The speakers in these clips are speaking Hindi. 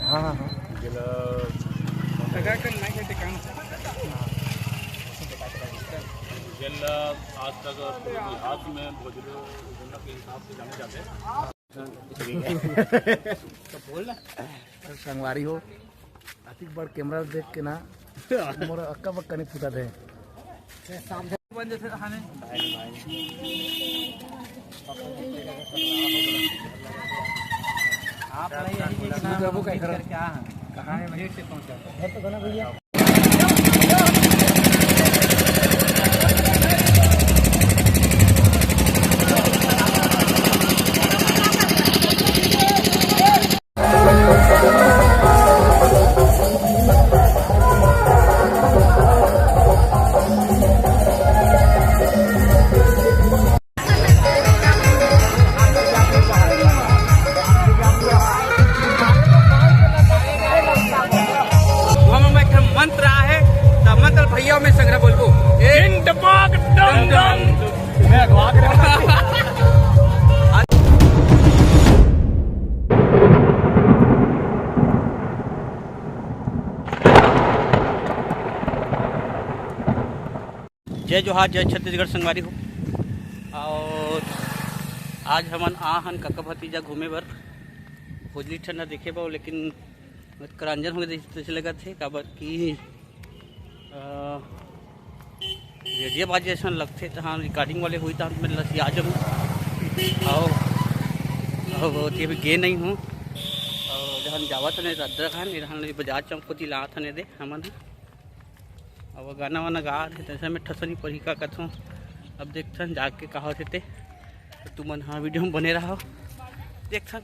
हाँ हाँ हाँ आज तक इतिहास में भोजली के हिसाब से जाने जाते हैं। तो बोल ना संगवारी हो अतिक बड़ कैमरा देख के ना मोर अक्का बक्का नहीं फूटा थे बन जैसे खाने आप नहीं क्या कहाँ है भैया से पहुँचा है तो ना भैया भैया में संग्रह बोलबो जय जोहार जय छत्तीसगढ़ संगवारी हो। और आज हमन आहन काका भतीजा घूमे बर भोजली ठंडा देखे बा, लेकिन करांजन हो जैसे लगा थे काबर की रेडियो बाजे ऐसा लगते तो हाँ रिकॉर्डिंग वाले हुई तो मैं लसिया जाऊँ और अभी गे नहीं हूँ। और जहाँ जावा था रद्र खान यहाँ बाजार चौक को ला था दे हमन और गाना वाना गा रहे तैसे में ठसनी पढ़ी का कथों। अब देखते जाके कहा थे तो तुमन हाँ वीडियो में बने रहा देखते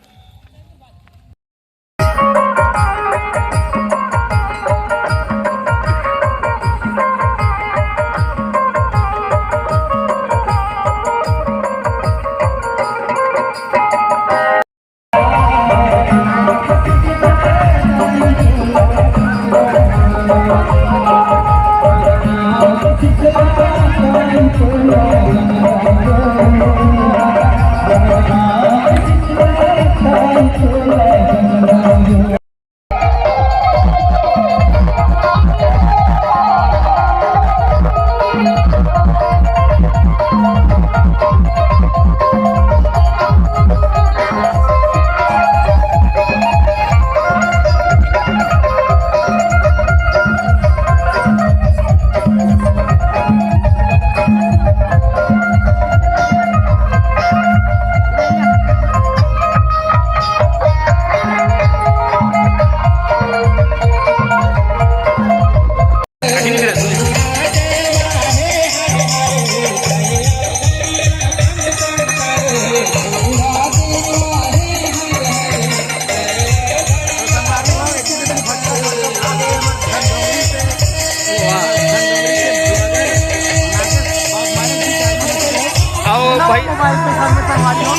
भाई मोबाइल पे सामने संगवारी हो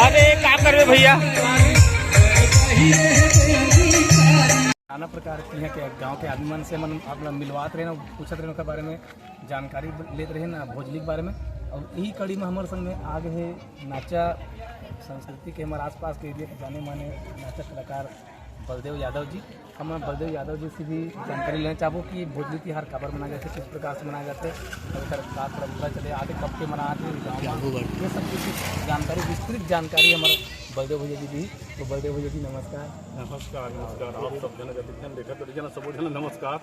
अरे क्या कर रहे भैया नाना प्रकार की है कि गांव के आदमी मन से मन आप मिलवाते रहे ना, पूछते रहे उनके बारे में जानकारी लेते रहे ना भोजली के बारे में। और यही कड़ी में हमारे संग में आगे है नाचा संस्कृति के हमारे आसपास के एरिया के जाने माने नाचक कलाकार बलदेव यादव जी। हम बलदेव यादव जी से भी जानकारी लेना चाहूँ कि भोजली त्यौहार कबर मनाए जाते, किस प्रकार से मनाए जाते, बात पता चले आगे कब के मनाते गाँव ये सब की जानकारी विस्तृत जानकारी हमारे बलदेव भैया जी दी। तो बलदेव भैया जी नमस्कार। नमस्कार नमस्कार आप सब जन जन देखा तो जन सब जन नमस्कार।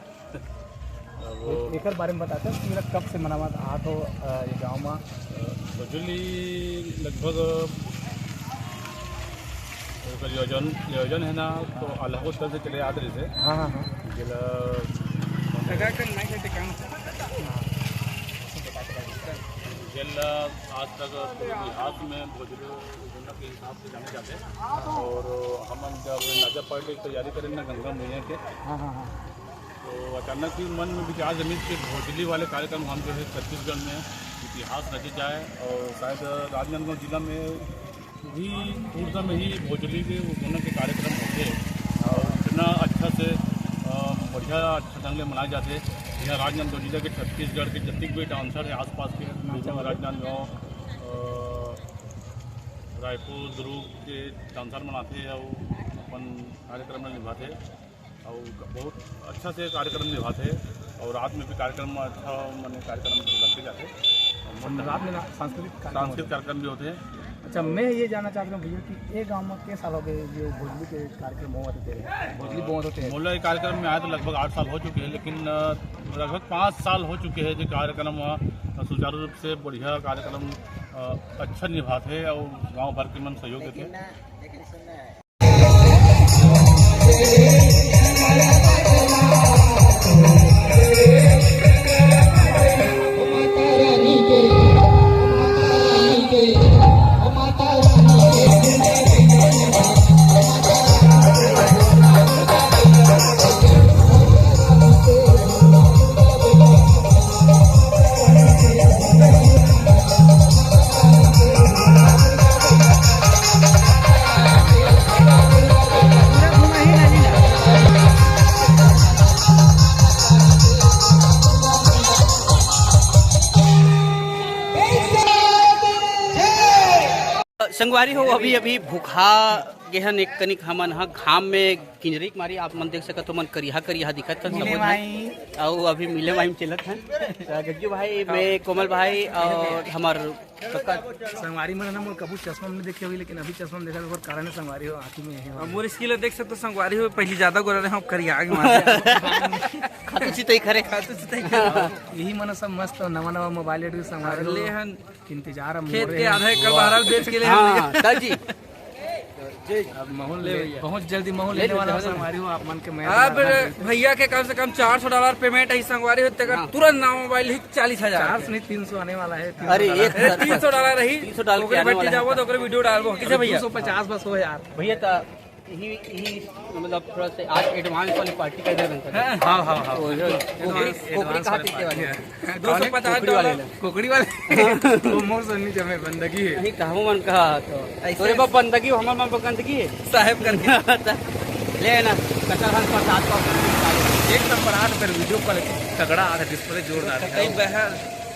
एक बारे में बताते हैं कि कब से मनावत हाथ हो ये गाँव में भोजली लगभग योजन है ना, तो अलग तरह से चले आते से हाँ हाँ हाँ आज तक इतिहास में भोजली के हिसाब से जाने जाते हैं। और हम जब नाचा पार्टी की तैयारी करें ना गंगा मैया के हाँ हाँ हाँ तो तो अचानक ही मन में विचार जमीन के भोजली वाले कार्यक्रम हम जो है छत्तीसगढ़ में इतिहास रचे जाए और शायद राजनांदगांव जिला में भी पूर्णतः में ही भोजली के दोनों के कार्यक्रम होते और इतना अच्छा से बढ़िया अच्छा ढंग से मनाए जाते यहाँ राजनांदगांव जिला के छत्तीसगढ़ के जितने भी डांसर है आसपास के राजनांदगांव रायपुर दुर्ग के डांसर मनाते और अपन कार्यक्रम में निभाते और बहुत अच्छा से कार्यक्रम निभाते और रात में भी कार्यक्रम अच्छा मैंने कार्यक्रम रखे जाते रात में सांस्कृतिक कार्यक्रम भी होते हैं। अच्छा, मैं ये जानना चाहता हूँ भैया कि एक गांव में कितने साल हो गए जो भोजली के कार्यक्रम होते हैं? भोजली बहुत होते हैं। मोहल्ला के कार्यक्रम में आए तो लगभग 8 साल हो चुके हैं, लेकिन लगभग 5 साल हो चुके हैं जो कार्यक्रम सुचारू रूप से बढ़िया कार्यक्रम अच्छा निभाते हैं और गांव भर के मन सहयोग देते हैं। संगवारी हो अभी अभी भूखा गेहन एक कनिक हमन हा घाम में किंजरी मारी आप मन देख सकत हो मन करिहा करिहा दिखत है और अभी मिले भाई चलत है गज्जू भाई मैं कोमल भाई और हमार संगवारी में ना मोर कबू चश्मा में देखे हुई, लेकिन अभी चश्मा में देखा तो कारण है संगवारी हो आँखी में है मोर स्किल देख सकते संगवारी हो पहले ज्यादा गोरा रहे करिया आगे मार खातू चितई खरे यही मन सब मस्त नवा नवा मोबाइल संगवारी ले हन इंतजार खेत के आधा एकड़ बहरल बेच के ले हाँ सर जी अब महल ले बहुत जल्दी महल लेने वाला संगवारी हो आप मन के मैं अब भैया के कम से कम $400 पेमेंट है संगवारी होते का तुरंत नया मोबाइल ही 40,000 400 नहीं 300 आने वाला है। अरे $300 रही $300 के आने वाला जाओ तो वीडियो डालबो किसे भैया 250 बस हो यार भैया यही मतलब थोड़ा सा आज एडवांस वाली पार्टी कर रहे हैं। हाँ हाँ हाँ कोकड़ी कहाँ टिकने वाली है? $250 कोकड़ी वाले तो मोर सुननी जमे बंदगी है नहीं कहूँ मन कहा तो तोरे बाप बंदगी हमारे मन पर गंदगी है साहेब करके ले ना कचर हन प्रसाद का 1 नंबर 8 पर वीडियो क्वालिटी तगड़ा आ रहा डिस्प्ले जोरदार है। कई बहर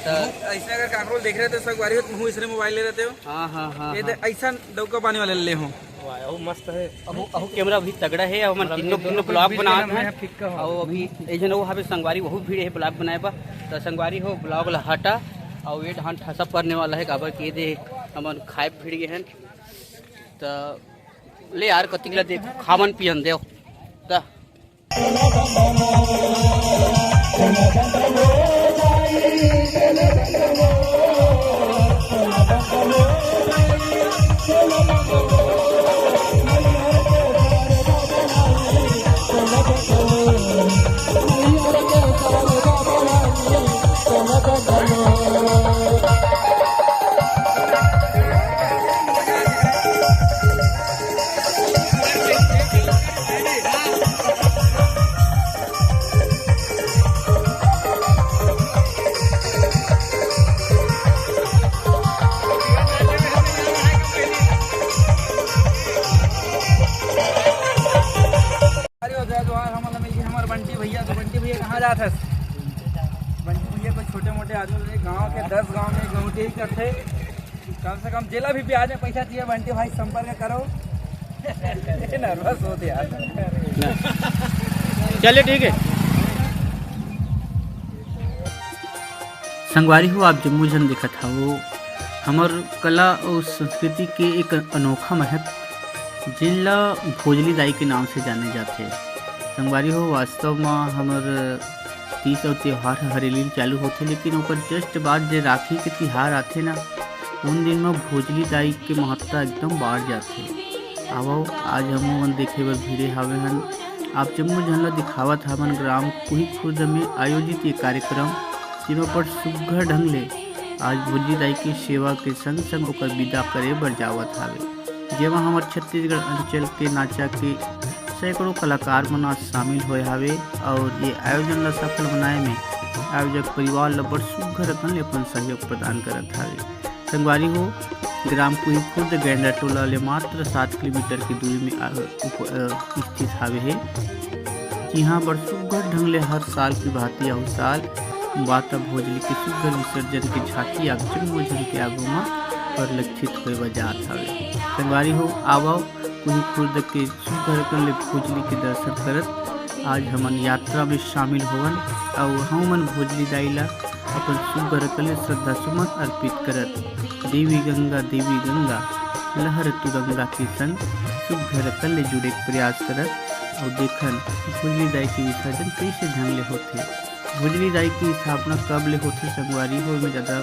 ऐसे अगर काकरोल देख रहे थे संगवारी हो मुँह इसलिए मोबाइल ले रहते हो। हाँ हाँ हाँ ये ऐसा डौका पानी वाले ले हो वो मस्त है। अहू कैमरा भी तगड़ा है और मन तीनों ब्लॉग बना है और अभी एजन वो हमें संगवारी बहुत भीड़ है ब्लॉग बनाए पर तो संगवारी हो ब्लॉग ला हटा और ये ढान ठसा पड़ने वाला है काबर के दे हमन खाए भीड़ गए हैं तो ले यार कतिकला दे खावन पियन देव तो बंटी भैया कहाँ जात है? बंटी भैया कोई छोटे मोटे आदमी गांव के 10 गांव में गौटे ही करते कम से कम जिला भी ब्याज में पैसा चाहिए बंटी भाई संपर्क करो नर्वस होते यार चलिए ठीक है। संगवारी हो आप जम्मू जन दिखा था वो हमार कला और संस्कृति के एक अनोखा महत्व जिला भोजली दाई के नाम से जाने जाते हैं। संगवारी हो वास्तव में हमार तीज और त्यौहार हरेली चालू होते लेकिन ओकर जस्ट बाद जो राखी के त्यौहार आते ना उन दिन में भोजली दाई के महत्ता एकदम बढ़ जाते। आओ आज हम देखे बर भीड़े हावे हन आप जम्मू झन ला दिखावत हवन ग्राम कुही खुर्द में आयोजित ये कार्यक्रम जिन पर सुघ्घर ढंग ले आज भोजली दाई की सेवा के संग संग ओकर विदा करे बर जावत हावे जेमा हमार छत्तीसगढ़ अंचल के नाचा के सैकड़ों कलाकार मन आज शामिल होए हवे और ये आयोजन ला सफल बनाए में आयोजक परिवार ला बड़ सुघ्घर अकन ले अपन सहयोग प्रदान करत हवे। संगवारी हो ग्राम कुही खुर्द गैंडा टोला ले मात्र 7 किलोमीटर की दूरी में स्थित हवे है। यहाँ बड़ सुघ्घर ढंग ले हर साल की भांति यह साल माता भोजली के सुघ्घर विसर्जन के झांकी जम्मो झन के आगू में परिलक्षित होए बर जात हवे। संगवारी हो आवो कुही खुर्द के सुघ्घर अकन ले भोजली के दर्शन करत आज हमन यात्रा में शामिल होवन और हमन भोजली दाई ला अपन सुघ्घर अकन ले श्रद्धा सुमन अर्पित करत देवी गंगा लहर तुरंगा के संग सुघ्घर अकन ले जुड़े के प्रयास करत और देखन भोजली दाई के विसर्जन कैसे ढंग ले होथे। भोजली दाई की स्थापना कब ले होथे संगवारी हो में ज़्यादा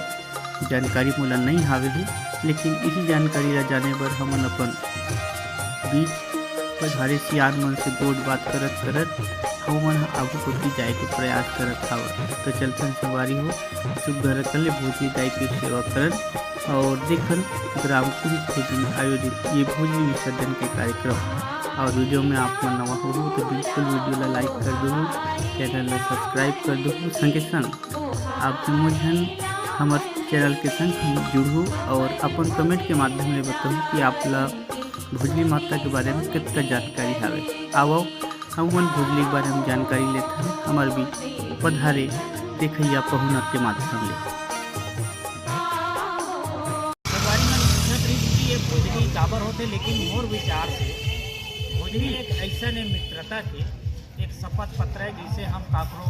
जानकारी मोला नहीं हावे है, लेकिन इसी जानकारी ला जाने बर हमन अपन बीच पधारे सियान मन से गोड बात करत हमन आगू कोती जाए के प्रयास करत हवा। तो चलथन सवारी हो सुघ्घर अकन ले भोजली दाई की सेवा करन और देखन ग्राम कुही खुर्द में आयोजित ये भोजली विसर्जन के कार्यक्रम। और वीडियो में आप मन नवा हो तो बिल्कुल वीडियो ला लाइक कर दो, चैनल ला सब्सक्राइब कर दो, संगे संग आप जम्मो झन हमारे चैनल के संग जुड़ू और अपन कमेंट के माध्यम से बताऊँ कि आप ला भोजली माता के बारे में कितना जानकारी हावे। आओ हम भोजली के बारे में जानकारी लेते हैं हमारे बीच पधारे देखैया पहुना के माध्यम ले। भोजली काबर होते, लेकिन मोर विचार से भोजली एक ऐसा मित्रता के एक शपथ पत्र है जिसे हम काकरो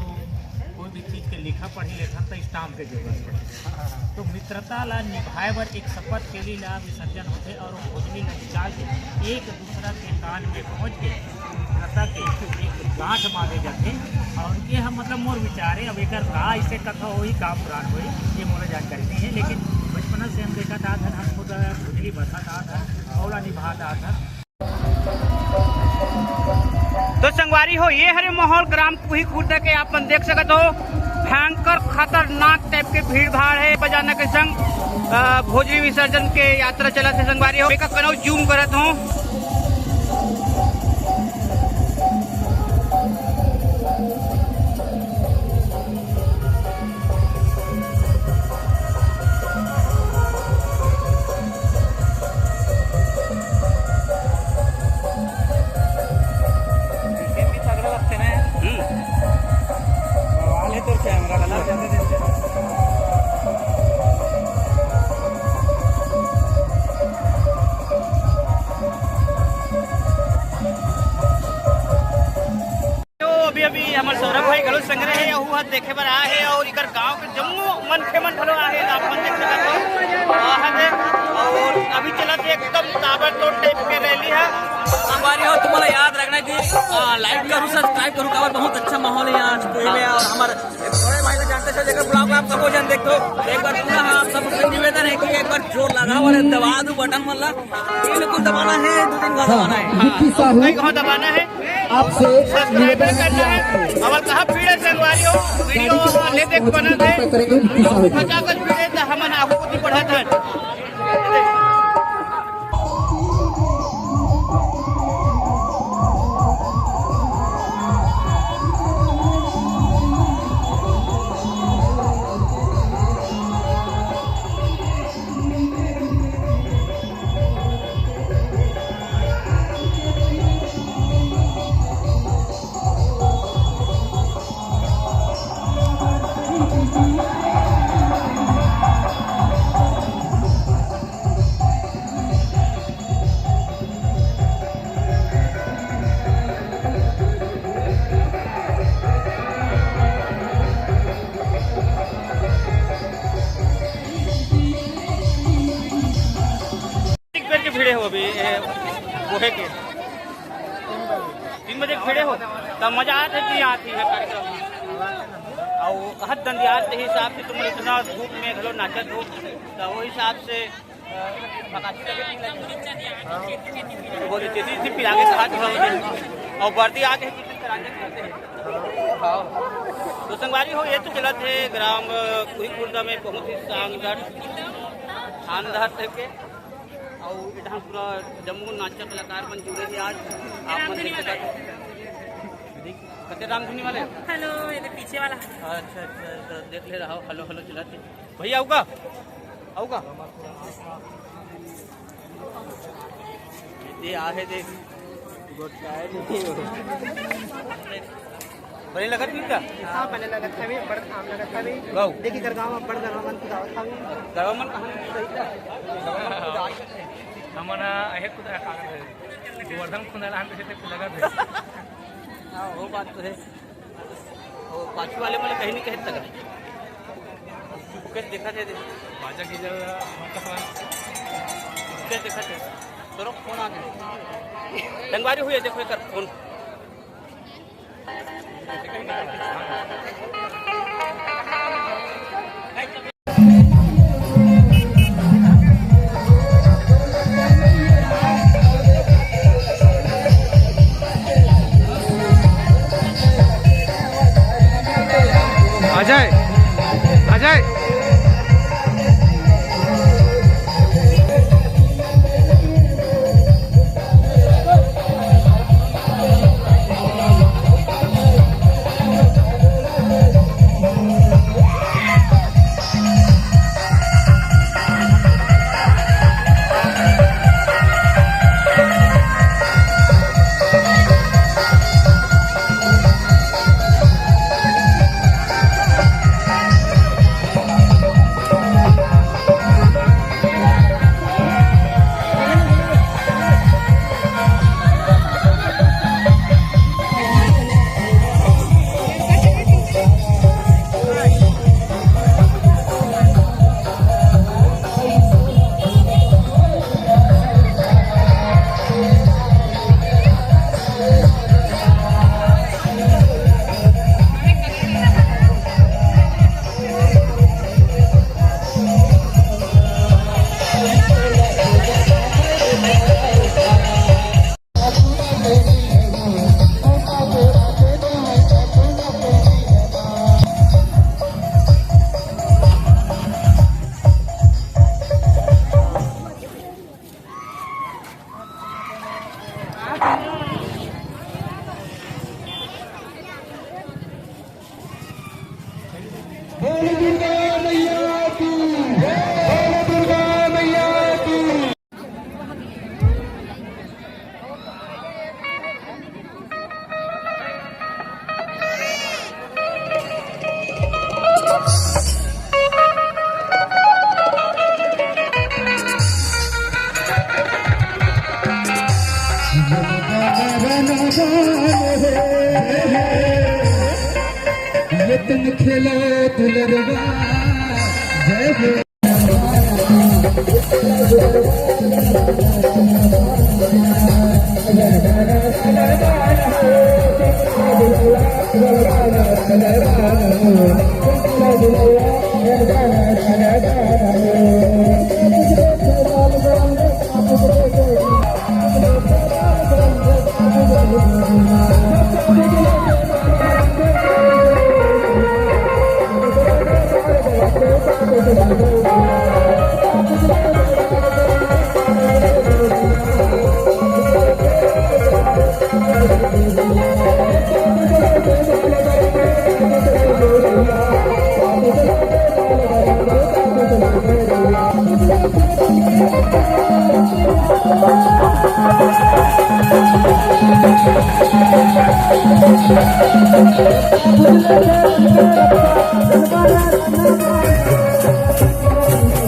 कोई भी चीज़ के लिखा पढ़ी लेखन तो स्टाम्प के जरूरत है। तो मित्रता ला निभाए बर एक शपथ के लिए ला विसर्जन होते और भोजली ला निकाल के एक दूसरा के कान में पहुँच के मित्रता के एक गांठ मांगे जाते और ये हम मतलब मोर विचार है। अब एक इसे कथा हो का पुराण हो ये मोला जानकारी नहीं है, लेकिन बचपन से हम देखा था हम खुद भोजली बता था और निभाता था। तो संगवारी हो ये हरे माहौल ग्राम कुही खुर्द के आप देख सकते हो भयंकर खतरनाक टाइप के भीड़ भाड़ है बजाना के संग भोजली विसर्जन के यात्रा चला थे। संगवारी हो एक कनौ जूम करत हूँ। अभी हमारे सौरभ भाई गलो संग्रह है हुआ देखे बर आए है और इकर गांव के जम्मू मन के मन भलो आए आप मन देख सकते हो और अभी चला एकदम ताबड़तोड़ टाइप के रैली है। संगवारी हो तुम्हारा याद रखना कि लाइक करूँ सब्सक्राइब करूँ काबर बहुत अच्छा माहौल है यहाँ में और हमारे बड़े भाई को जानते थे जगह ब्लॉग आप कबो जन देखो एक बार पुनः आप सबसे निवेदन है कि एक बार जोर लगा वाले दबा दो बटन मतलब बिल्कुल दबाना है 2-3 बार दबाना है कहाँ दबाना है आपसे सब्सक्राइब करना है और कहाँ भीड़ है संगवारी हो वीडियो ले देख बना दे पचास भीड़ है तो हम आगू को बढ़ाता है। भिड़े हो अभी गोहे के 3 बजे भिड़े हो तब मजा आया था कि आती है कार्यक्रम और हद दंदियार के हिसाब से तुम इतना धूप में घलो नाचत हो तो वो हिसाब से बोली चीज़ी पिला के कहा और वर्दी आगे हाँ तो संगवारी हो ये तो चला थे ग्राम कुही खुर्द में बहुत ही शानदार के और इधर पूरा जम्मू नाचा कलाकार मन जुड़े थे आज आप मन देख सकते कते रामधुनी वाले हेलो ये पीछे वाला अच्छा अच्छा देख ले रहा हो हेलो हेलो चिल्लाते भैया आऊगा ये आ है देख बड़े लगत नहीं का हाँ पहले लगत था भी बड़ काम लगत था भी गाँव देखी कर गाँव में बड़ गरवामन की दावत था भी गवर्नमेंट कहाँ सही था हमारा आहे खुद गोवर्धन खुदाला हम जैसे लगा थे हाँ वो बात तो है वो पाछू वाले मतलब कहीं नहीं कहते लगा कैसे देखा थे बाजा की जगह कैसे देखा थे तो फोन आ गया संगवारी हुई है देखो कर फोन अजय खेला दुलरवा जय हो Thank you.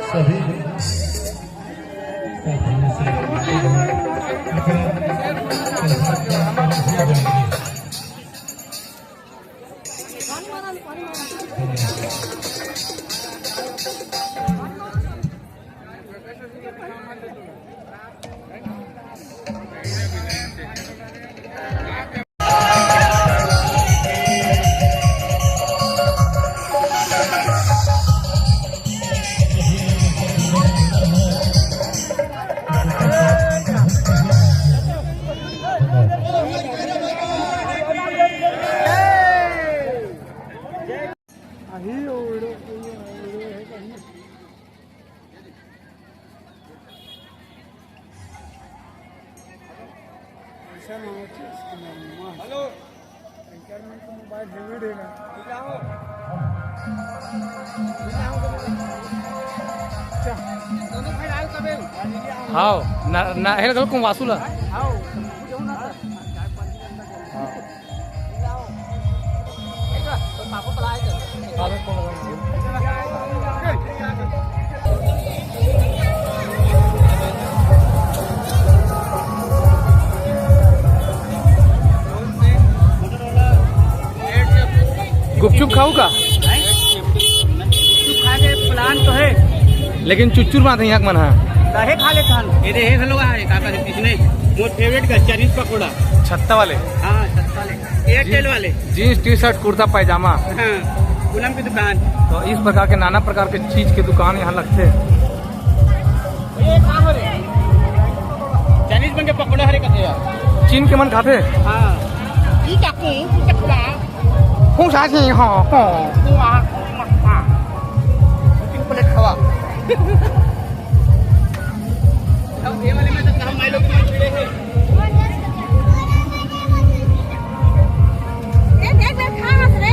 सभी हाँ ना हे गल को वासूला गुपचुप खाऊ का खा के प्लान तो है लेकिन चुच्चुर बात है यहाँ मन है काहे खा ले खान ये रे हेलो है काका रे किसने मोर फेवरेट का चाइनीज पकोड़ा छत्ता वाले हां सस्ता वाले एयरटेल वाले जीन्स टी शर्ट कुर्ता पैजामा हां पूनम की दुकान तो इस प्रकार के नाना प्रकार के चीज के दुकान यहाँ लगते हैं। ये कहां हो रे चाइनीज बन के पकोड़ा हरे कथे चीन के मन खाते हां ई चाकू चकड़ा हूँ साथी हाँ हाँ तीन प्लेट खवा अब ये वाले में तो हम माइलो की पीड़े हैं देख खा हंस रे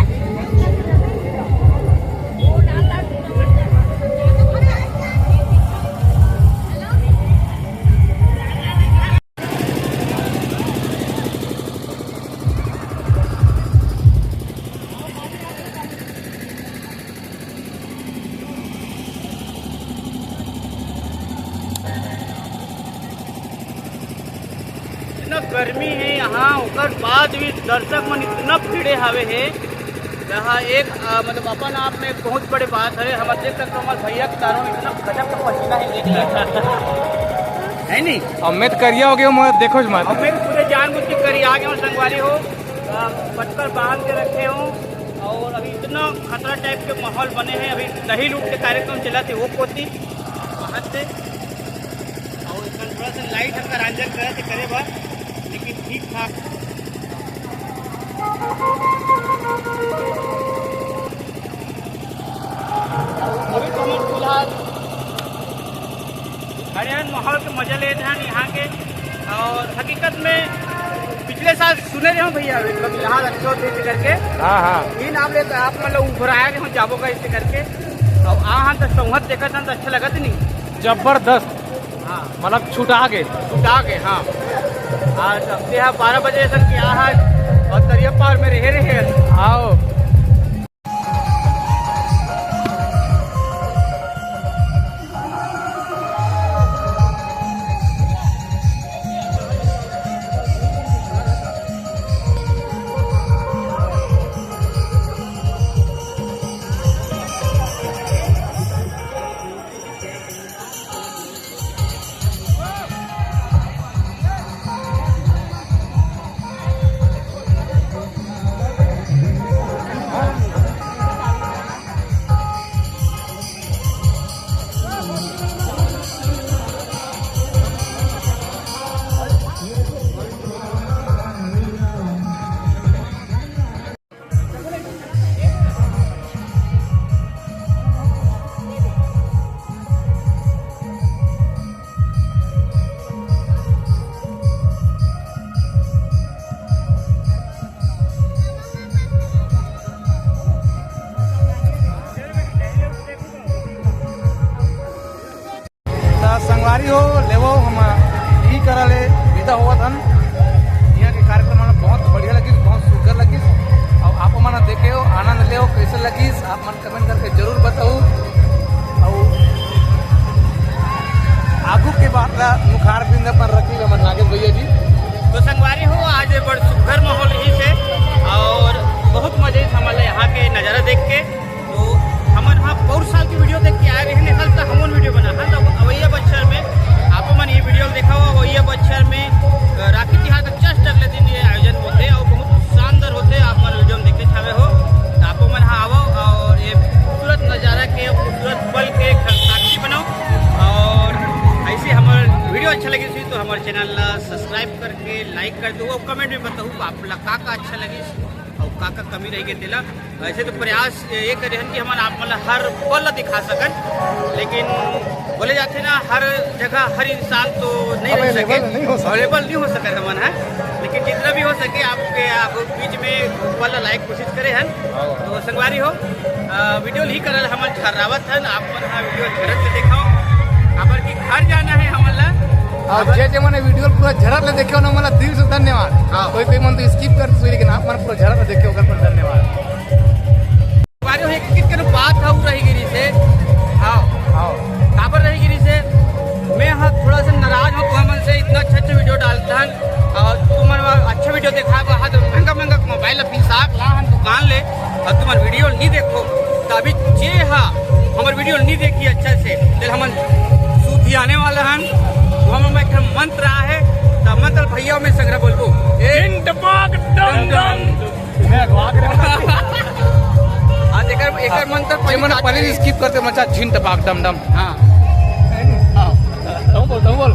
इतना गर्मी है यहाँ ओकर बाद भी दर्शक मन इतना भीड़े हवे है यहाँ एक मतलब अपन आप में एक बहुत बड़ी बात है हम देख सकते हो हमारे भैया के तारों में इतना गजब का पसीना है देख है नहीं अब मैं तो करिया हो गया मैं देखो मत और मैं पूरे जानबूझ के करी आ गया हूँ संगवारी हो पटकर बांध के रखे हूँ और अभी इतना खतरा टाइप के माहौल बने हैं अभी दही लूट के कार्यक्रम चला थे वो पोती बाहर से और इसमें थोड़ा सा लाइट हल्का रंजन करे बस लेकिन ठीक ठाक अभी तो हम फिलहाल हरियाण माहौल के मजा ले रहे हैं यहाँ के और हकीकत में पिछले साल सुने रहे हो भैया मतलब यहाँ अच्छे से करके हाँ हाँ इन आप ले आप मतलब ऊपर आया कि हम जाबो का इससे करके और हाँ तो संहत देखा था तो अच्छा लगा था नहीं जबरदस्त हाँ मतलब छुटा के हाँ आज अब 12 बजे तक यहाँ और तरिया पार में रहे आओ संगवारी हो लेवो हम यही करा ले विदा हुआ था यहाँ के कार्यक्रम हमें बहुत बढ़िया लगी, बहुत सुंदर लगी और आप मन देखे हो आनंद ले कैसे लगी आप मन कमेंट करके जरूर बताओ। और आगू के बाद मुखार बिंद पर रखी हमर नागेश भैया जी। तो संगवारी हो आज बड़ सुघर माहौल ही से और बहुत मजे हमारे यहाँ के नज़ारा देख के। तो हमन यहाँ बहुत साल की वीडियो देख के आए रहे हैं, साल तक हमन वीडियो बना है तो अवैया बच्चर में आप मन ये वीडियो देखा हो। अवैया बच्चर में राखी तिहार का जस्ट अगले दिन ये आयोजन होते और बहुत शानदार होते। आप मन वीडियो में देखे छावे हो तो आप मन यहाँ आओ और ये खूबसूरत नज़ारा के खूबसूरत पल के साक्षी बनाओ। और ऐसे हमारे वीडियो अच्छा लगी थी तो हमारे चैनल ला सब्सक्राइब करके लाइक कर दो और कमेंट में बताओ आप ला का अच्छा लगी और का कमी रही तेला। ऐसे तो प्रयास ये करें कि हम आप मतलब हर पल दिखा सकन, लेकिन बोले जाते ना हर जगह हर इंसान तो नहीं रह सके, अवेलेबल नहीं हो सके हमन है, लेकिन जितना भी हो सके आपके आप बीच में पल लाइक कोशिश करे हैं। तो संगवारी हो वीडियो नहीं करल हमारे झर्रावत है आप वीडियो झरक से देखाओ अगर कि घर जाना है हमला और जे मैंने वीडियो पूरा झरक ले देखे ना मतलब दिल से धन्यवाद। कोई मन तो स्किप कर दो लेकिन आप मन पूरा झरक ले देखे ओकर पर धन्यवाद। बारे हो एक बात है रही गिरी से हाँ काबर रही गिरी से मैं हाँ थोड़ा सा नाराज हूँ तुम से इतना अच्छा वीडियो डालता है और तुम अच्छा वीडियो देखा हाँ तो महंगा मोबाइल पिसाक ला हम दुकान ले और तुम वीडियो नहीं देखो तो अभी जे हाँ हमारे वीडियो नहीं देखी अच्छा से दिल हम सूती आने वाला हैं हम मंत्र आ है तो मंत्र भैया में संग्रह बोलबो एक मंत्र पहले स्किप करते मचा झिन टपाक डम डम। हाँ बोल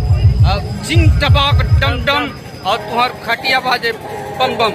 झिन टपाक डम डम और तुम्हार खटिया बाजे बम बम।